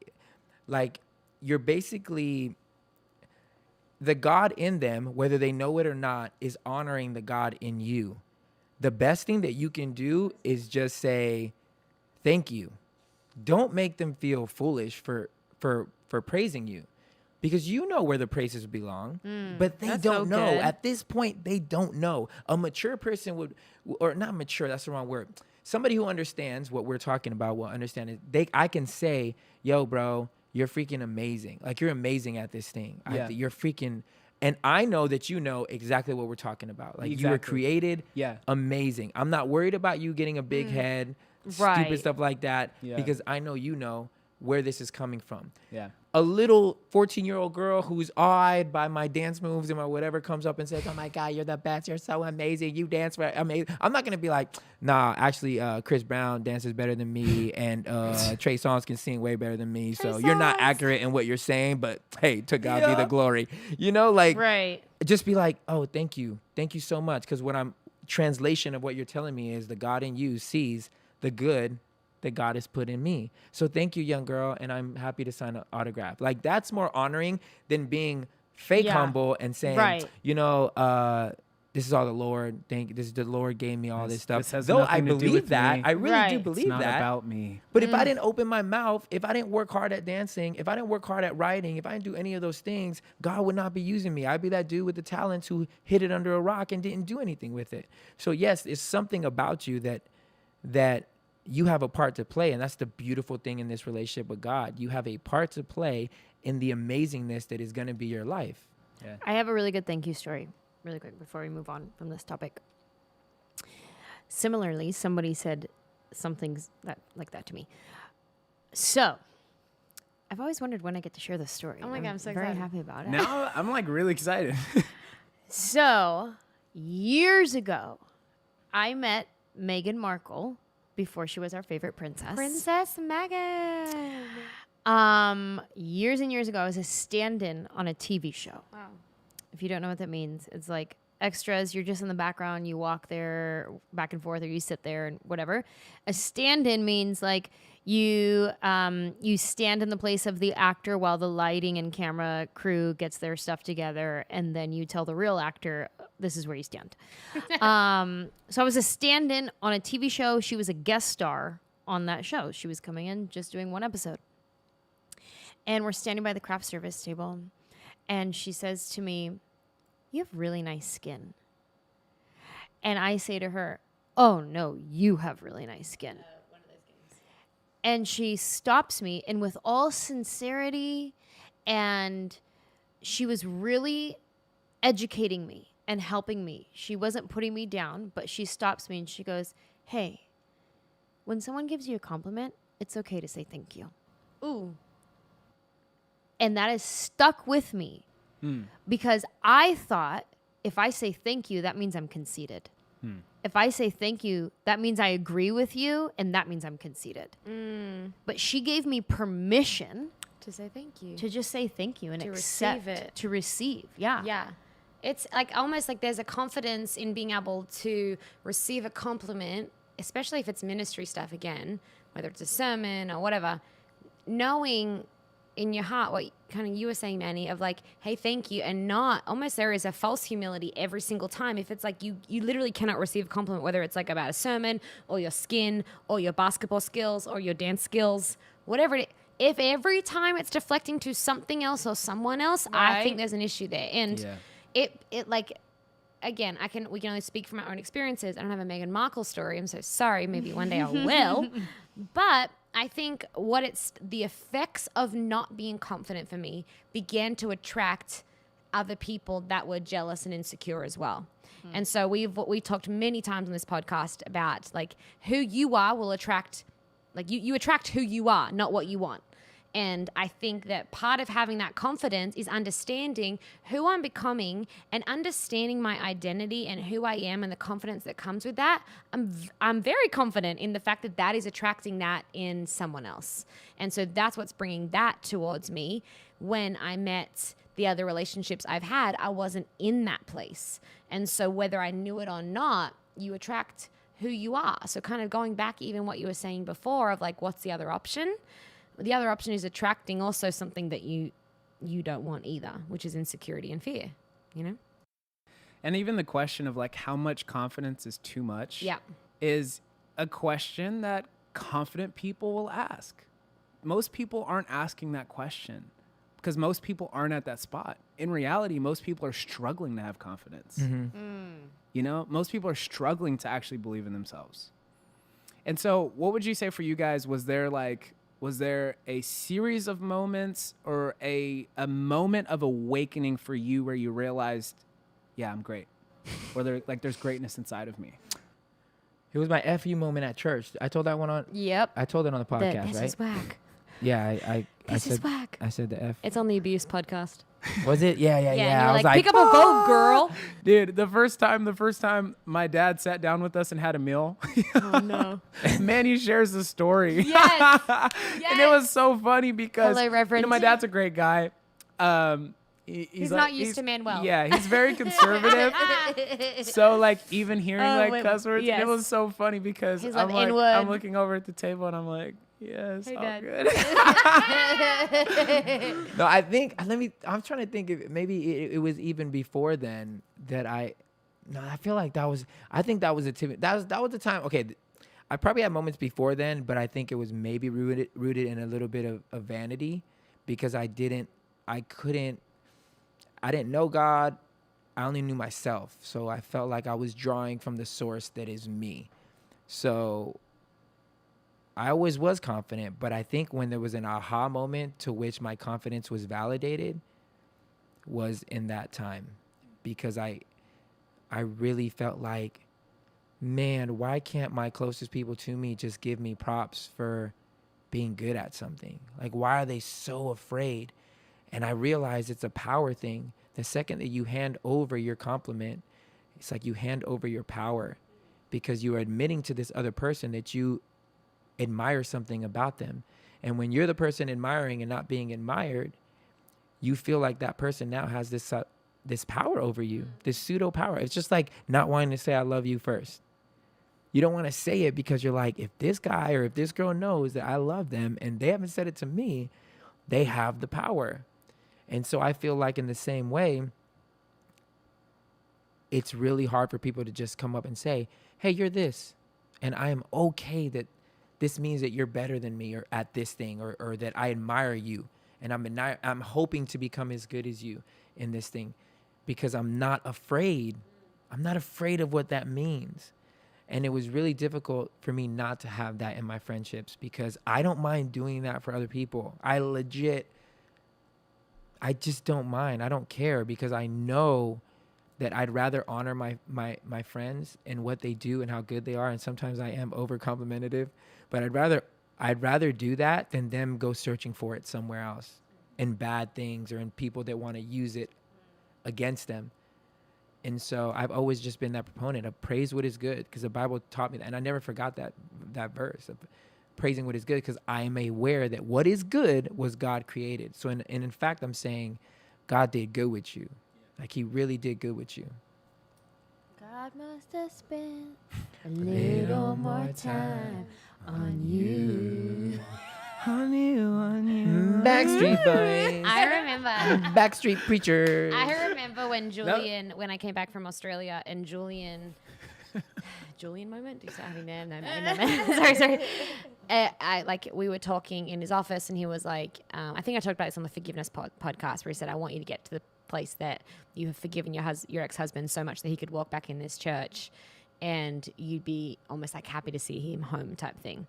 like you're basically." The God in them, whether they know it or not, is honoring the God in you. The best thing that you can do is just say, thank you. Don't make them feel foolish for praising you, because you know where the praises belong, but they that's don't so know. good. At this point, they don't know. A mature person would, or not mature, that's the wrong word. Somebody who understands what we're talking about will understand it. I can say, yo, bro, you're freaking amazing. Like, you're amazing at this thing. Yeah. You're freaking, and I know that you know exactly what we're talking about. Like, you were Exactly. created Yeah. amazing. I'm not worried about you getting a big head, Right. stupid stuff like that, Yeah. because I know you know where this is coming from. Yeah. A little 14-year-old girl who's awed by my dance moves and my whatever comes up and says, "Oh my God, you're the best. You're so amazing. You dance for amazing." I'm not gonna be like, "Nah, actually, Chris Brown dances better than me, and Trey Songz can sing way better than me. So you're not accurate in what you're saying, but hey, to God be the glory." You know, like, Right. just be like, "Oh, thank you so much." Because what I'm translation of what you're telling me is the God in you sees the good that God has put in me. So thank you, young girl, and I'm happy to sign an autograph. Like, that's more honoring than being fake Yeah. humble and saying, Right. you know, this is all the Lord. This is the Lord gave me all this stuff. This has Though I nothing to do believe with that, me. I really do Right. believe It's not that. about me. But if I didn't open my mouth, if I didn't work hard at dancing, if I didn't work hard at writing, if I didn't do any of those things, God would not be using me. I'd be that dude with the talents who hid it under a rock and didn't do anything with it. So yes, it's something about you that you have a part to play, and that's the beautiful thing in this relationship with God. You have a part to play in the amazingness that is going to be your life. Yeah. I have a really good thank you story, really quick, before we move on from this topic. Similarly, somebody said something like that to me. So, I've always wondered when I get to share this story. Oh my God, I'm so very excited. happy about it. Now I'm like really excited. So, years ago, I met Meghan Markle before she was our favorite princess. Princess Megan. Years and years ago, I was a stand-in on a TV show. Wow. If you don't know what that means, it's like extras. You're just in the background. You walk there back and forth, or you sit there and whatever. A stand-in means like you stand in the place of the actor while the lighting and camera crew gets their stuff together, and then you tell the real actor, this is where you stand. So I was a stand-in on a TV show. She was a guest star on that show. She was coming in just doing one episode. And we're standing by the craft service table, and she says to me, "You have really nice skin." And I say to her, "Oh no, you have really nice skin." And she stops me, and with all sincerity, and she was really educating me and helping me. She wasn't putting me down, but she stops me and she goes, "Hey, when someone gives you a compliment, it's okay to say thank you." Ooh. And that has stuck with me because I thought if I say thank you, that means I'm conceited. If I say thank you, that means I agree with you, and that means I'm conceited. But she gave me permission To say thank you. to just say thank you and To accept receive it. to receive. Yeah. Yeah. It's like almost like there's a confidence in being able to receive a compliment, especially if it's ministry stuff again, whether it's a sermon or whatever, knowing in your heart what kind of you were saying, Manny, of like, hey, thank you, and not almost there is a false humility every single time. If it's like you literally cannot receive a compliment, whether it's like about a sermon or your skin or your basketball skills or your dance skills, whatever it is. If every time it's deflecting to something else or someone else, I think Right. there's an issue there. And Yeah. it like again, we can only speak from our own experiences. I don't have a Meghan Markle story. I'm so sorry. Maybe one day I will. But I think the effects of not being confident for me began to attract other people that were jealous and insecure as well. And so we talked many times on this podcast about like who you are will attract, like you attract who you are, not what you want. And I think that part of having that confidence is understanding who I'm becoming and understanding my identity and who I am and the confidence that comes with that. I'm very confident in the fact that that is attracting that in someone else. And so that's what's bringing that towards me. When I met the other relationships I've had, I wasn't in that place. And so whether I knew it or not, you attract who you are. So kind of going back even what you were saying before of like, what's the other option? The other option is attracting also something that you don't want either, which is insecurity and fear, you know? And even the question of like how much confidence is too much is a question that confident people will ask. Most people aren't asking that question because most people aren't at that spot. In reality, most people are struggling to have confidence. You know, most people are struggling to actually believe in themselves. And so what would you say for you guys? Was there a series of moments or a moment of awakening for you where you realized, yeah, I'm great? Or there's greatness inside of me? It was my FU moment at church. I told that one on. Yep. I told it on the podcast, This right? is whack. Yeah, This is whack. I said the F. It's on the abuse podcast. Was it? Yeah. And I you're was like, pick up a vote, girl. Dude, the first time my dad sat down with us and had a meal, Oh, no. man, he shares the story. Yes. And it was so funny because Hello, Reverend. my dad's a great guy. He's not used to Manuel. Yeah, he's very conservative. So like even hearing cuss words, yes. it was so funny because He's I'm like, like, N-word. I'm looking over at the table and I'm like, yes, Hey, all Dad. good. No, I think I'm trying to think if maybe it was even before then that I feel like that was the time. Okay, I probably had moments before then, but I think it was maybe rooted in a little bit of vanity because I didn't know God. I only knew myself. So I felt like I was drawing from the source that is me. So I always was confident, but I think when there was an aha moment to which my confidence was validated was in that time, because I really felt like, man, why can't my closest people to me just give me props for being good at something? Like, why are they so afraid? And I realized it's a power thing. The second that you hand over your compliment, it's like you hand over your power, because you are admitting to this other person that you admire something about them. And when you're the person admiring and not being admired, you feel like that person now has this power over you, this pseudo power. It's just like not wanting to say I love you first. You don't want to say it because you're like, if this guy or if this girl knows that I love them and they haven't said it to me, they have the power. And so I feel like in the same way, it's really hard for people to just come up and say, hey, you're this. And I am okay that this means that you're better than me or at this thing, or that I admire you. And I'm hoping to become as good as you in this thing, because I'm not afraid. I'm not afraid of what that means. And it was really difficult for me not to have that in my friendships, because I don't mind doing that for other people. I just don't mind. I don't care, because I know that I'd rather honor my friends and what they do and how good they are. And sometimes I am over complimentative, but I'd rather do that than them go searching for it somewhere else in bad things or in people that want to use it against them. And so I've always just been that proponent of praise what is good, because the Bible taught me that. And I never forgot that verse of praising what is good, because I am aware that what is good was God created. So in fact, I'm saying God did good with you. Like he really did good with you. God must have spent a little more time on you. On you. Backstreet Boys. I remember. Backstreet Preachers. I remember when when I came back from Australia, and Julian moment? Do you say having name? No. Sorry. We were talking in his office, and he was like, I think I talked about this on the forgiveness podcast, where he said, I want you to get to the place that you have forgiven your ex-husband so much that he could walk back in this church and you'd be almost like happy to see him home type thing.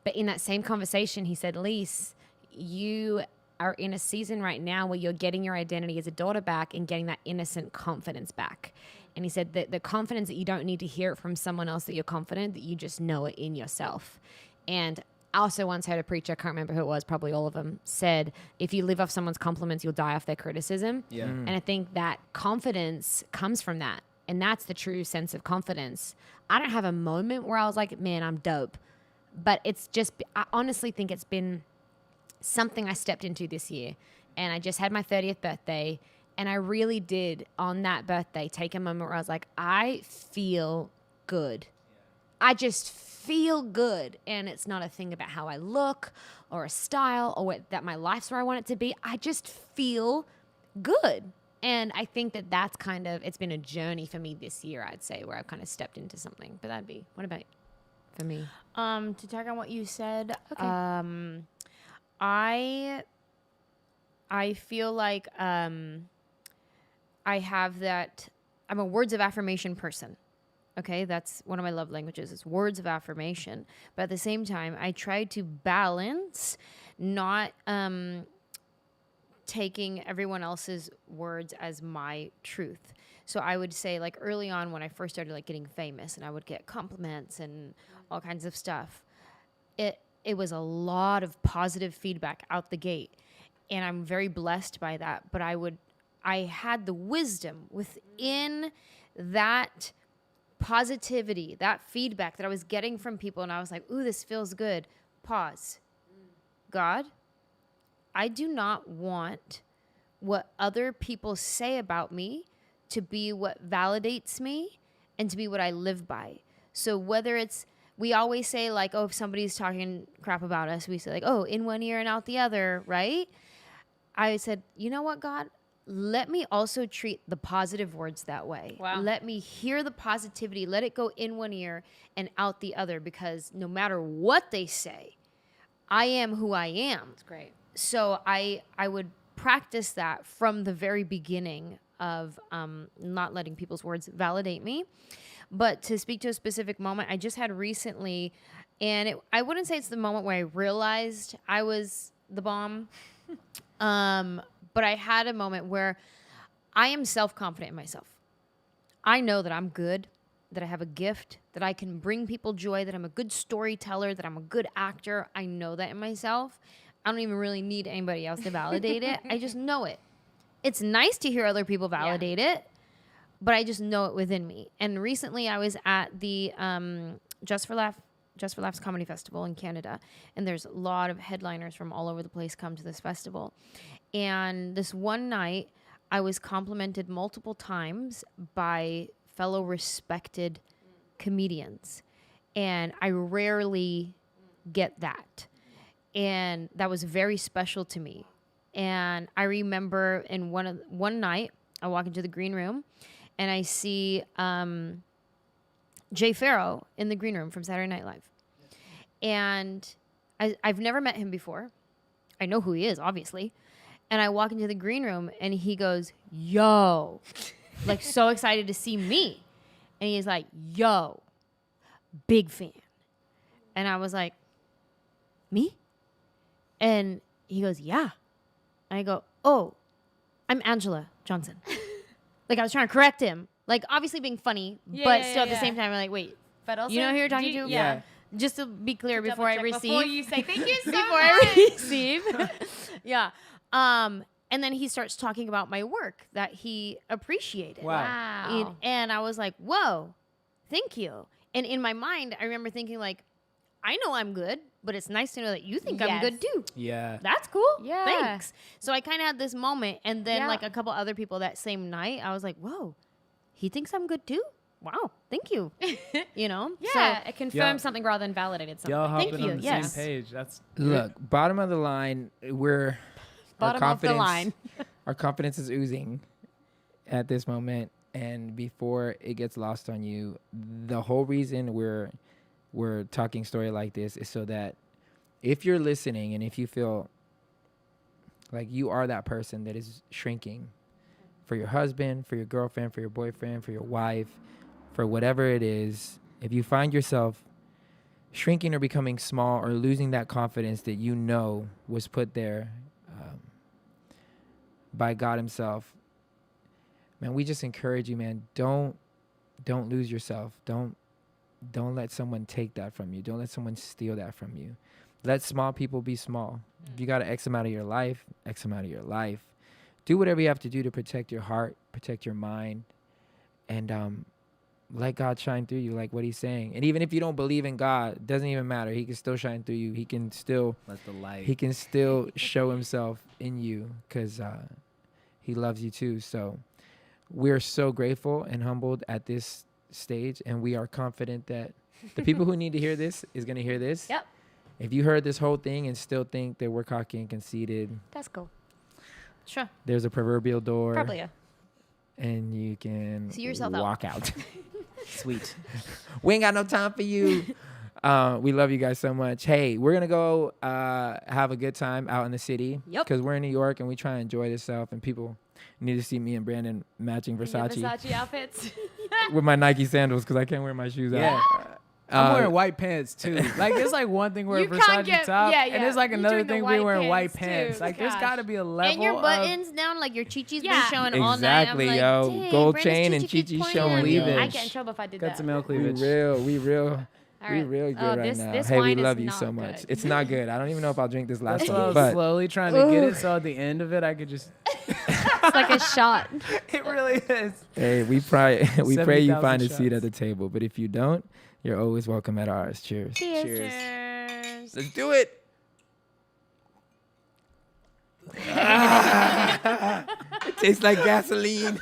But in that same conversation, he said, Lise, you are in a season right now where you're getting your identity as a daughter back and getting that innocent confidence back. And he said that the confidence that you don't need to hear it from someone else, that you're confident, that you just know it in yourself. And I also once heard a preacher, I can't remember who it was, probably all of them, said, if you live off someone's compliments, you'll die off their criticism. Yeah. And I think that confidence comes from that. And that's the true sense of confidence. I don't have a moment where I was like, man, I'm dope. But it's just, I honestly think it's been something I stepped into this year. And I just had my 30th birthday. And I really did, on that birthday, take a moment where I was like, I feel good. I just feel good. And it's not a thing about how I look or a style or that my life's where I want it to be. I just feel good. And I think that that's kind of, it's been a journey for me this year, I'd say, where I've kind of stepped into something. But what about for me? To talk on what you said, Okay. I feel like I have that. I'm a words of affirmation person. Okay, that's one of my love languages. It's words of affirmation. But at the same time, I try to balance not taking everyone else's words as my truth. So I would say, like, early on when I first started like getting famous and I would get compliments and all kinds of stuff, it was a lot of positive feedback out the gate. And I'm very blessed by that. But I had the wisdom within that positivity, that feedback that I was getting from people. And I was like, ooh, this feels good. Pause. God, I do not want what other people say about me to be what validates me and to be what I live by. So whether we always say like, oh, if somebody's talking crap about us, we say like, oh, in one ear and out the other, right? I said, you know what, God? Let me also treat the positive words that way. Wow. Let me hear the positivity. Let it go in one ear and out the other, because no matter what they say, I am who I am. That's great. So I would practice that from the very beginning of not letting people's words validate me. But to speak to a specific moment, I just had recently, and I wouldn't say it's the moment where I realized I was the bomb. But I had a moment where I am self-confident in myself. I know that I'm good, that I have a gift, that I can bring people joy, that I'm a good storyteller, that I'm a good actor. I know that in myself. I don't even really need anybody else to validate it. I just know it. It's nice to hear other people validate it, but I just know it within me. And recently I was at the Just for Laughs Comedy Festival in Canada, and there's a lot of headliners from all over the place come to this festival. And this one night, I was complimented multiple times by fellow respected comedians, and I rarely get that. And that was very special to me. And I remember in one night, I walk into the green room, and I see Jay Farrow in the green room from Saturday Night Live. And I've never met him before. I know who he is, obviously. And I walk into the green room, and he goes, yo, like so excited to see me. And he's like, yo, big fan. And I was like, me? And he goes, yeah. And I go, oh, I'm Angela Johnson. Like, I was trying to correct him. Like, obviously being funny, but still at the same time, we're like, wait, But also, you know who you're talking to? Yeah. Just to be clear, before I receive. Before you say thank you so Before much. I receive. Yeah. And then he starts talking about my work that he appreciated. Wow. And I was like, whoa, thank you. And in my mind, I remember thinking like, I know I'm good, but it's nice to know that you think I'm Yes. good too. Yeah. That's cool. Yeah. Thanks. So I kind of had this moment. And then Yeah. like a couple other people that same night, I was like, whoa, he thinks I'm good too? Wow. Thank you. You know? Yeah, it confirmed Yeah. something rather than validated something. Y'all Thank hopping you, on the yes. same page. That's Look, bottom of the line, Bottom of the line. Our confidence is oozing at this moment, and before it gets lost on you, the whole reason we're talking story like this is so that if you're listening and if you feel like you are that person that is shrinking for your husband, for your girlfriend, for your boyfriend, for your wife, for whatever it is, if you find yourself shrinking or becoming small or losing that confidence that you know was put there by God himself, man, we just encourage you, man, don't lose yourself. Don't let someone take that from you. Don't let someone steal that from you. Let small people be small. If you got to X them out of your life, X them out of your life. Do whatever you have to do to protect your heart, protect your mind, and let God shine through you, like what he's saying. And even if you don't believe in God, it doesn't even matter. He can still shine through you. He can still Let the light. He can still show himself in you because he loves you too. So we're so grateful and humbled at this stage, and we are confident that the people who need to hear this is going to hear this. Yep. If you heard this whole thing and still think that we're cocky and conceited, That's cool. Sure. there's a proverbial door. Probably, yeah. And you can See yourself out. walk out. Sweet. We ain't got no time for you. We love you guys so much. Hey, we're going to go have a good time out in the city. Yep. Because we're in New York and we try to enjoy this stuff. And people need to see me and Brandon matching Versace Versace outfits. with my Nike sandals because I can't wear my shoes Yeah. out. I'm wearing white pants too. Like it's like one thing wearing You Versace can't get- top, yeah, and yeah. it's like You another doing the thing white we wearing white pants, pants. too. Like there's Gosh. got to be a level And your of buttons down, like your chichi's been Yeah. showing all night. I'm Exactly, like, yo. dang, Gold Brandon's chain and chichi keeps chichi pointing showing, at me. yo. I Cleavage. get in trouble if I did cut that. some male We cleavage. real All right. good Oh, right this- now. this Hey, we wine is love you not so much. good. It's not good. I don't even know if I'll drink this last That's why I one, was but slowly trying to get it, so at the end of it, I could just. It's like a shot. It really is. hey, we pray you 70,000 find a seat shots. at the table. But if you don't, you're always welcome at ours. Cheers. Cheers. Let's do it. It tastes like gasoline.